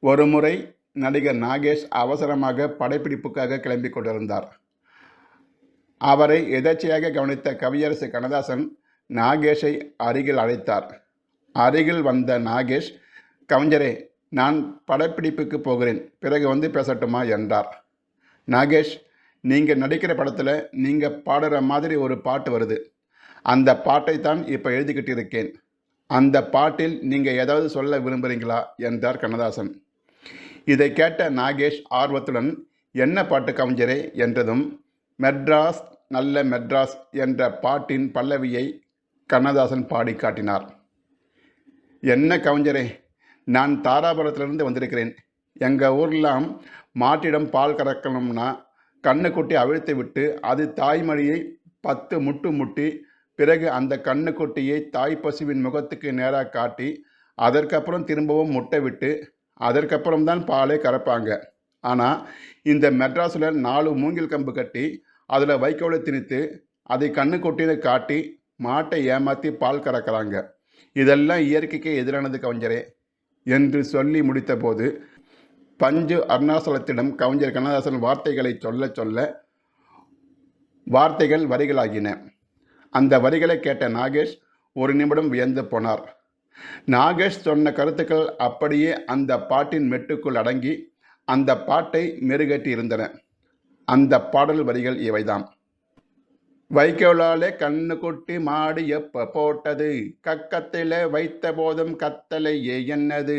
ஒருமுறை நடிகர் நாகேஷ் அவசரமாக படப்பிடிப்புக்காக கிளம்பிக் கொண்டிருந்தார். அவரை எதேச்சையாக கவனித்த கவியரசு கண்ணதாசன் நாகேஷை அருகில் அழைத்தார். அருகில் வந்த நாகேஷ், "கவிஞரே, நான் படப்பிடிப்புக்கு போகிறேன், பிறகு வந்து பேசட்டுமா?" என்றார். "நாகேஷ், நீங்கள் நடிக்கிற படத்தில் நீங்கள் பாடுற மாதிரி ஒரு பாட்டு வருது. அந்த பாட்டை தான் இப்போ எழுதிக்கிட்டு இருக்கேன். அந்த பாட்டில் நீங்கள் ஏதாவது சொல்ல விரும்புகிறீங்களா?" என்றார் கண்ணதாசன். இதை கேட்ட நாகேஷ் ஆர்வத்துடன், "என்ன பாட்டு கவிஞரே?" என்றதும், "மெட்ராஸ் நல்ல மெட்ராஸ்" என்ற பாட்டின் பல்லவியை கண்ணதாசன் பாடி காட்டினார். "என்ன கவிஞரே, நான் தாராபுரத்திலிருந்து வந்திருக்கிறேன். எங்கள் ஊர்லாம் மாட்டிடம் பால் கறக்கணும்னா கண்ணுக்குட்டி அவிழ்த்து விட்டு அது தாய்மடியை 10 முட்டு முட்டி, பிறகு அந்த கண்ணுக்குட்டியை தாய் பசுவின் முகத்துக்கு நேராக காட்டி, அதற்கப்புறம் திரும்பவும் முட்டை விட்டு, அதற்கப்புறம் தான் பாலே கறப்பாங்க. ஆனால் இந்த மெட்ராஸில் 4 மூங்கில் கம்பு கட்டி அதில் வைக்கோலை திணித்து அதை கண்ணுக்குட்டின்னு காட்டி மாட்டை ஏமாற்றி பால் கறக்கிறாங்க. இதெல்லாம் இயற்கைக்கு எதிரானது கவிஞரே" என்று சொல்லி முடித்தபோது பஞ்சு அருணாசலத்திடம் கவிஞர் கண்ணதாசன் வார்த்தைகளை சொல்ல சொல்ல வார்த்தைகள் வரிகளாகின. அந்த வரிகளை கேட்ட நாகேஷ் ஒரு நிமிடம் வியந்து போனார். நாகேஷ் சொன்ன கருத்துக்கள் அப்படியே அந்த பாட்டின் மெட்டுக்குள் அடங்கி அந்த பாட்டை மெருகேற்றி இருந்தன. அந்த பாடல் வரிகள் இவைதான்: "வைக்கோலாலே கண்ணுக்குட்டி மாடு எப்ப போட்டது, கக்கத்தில வைத்த போதும் கத்தலையே என்னது,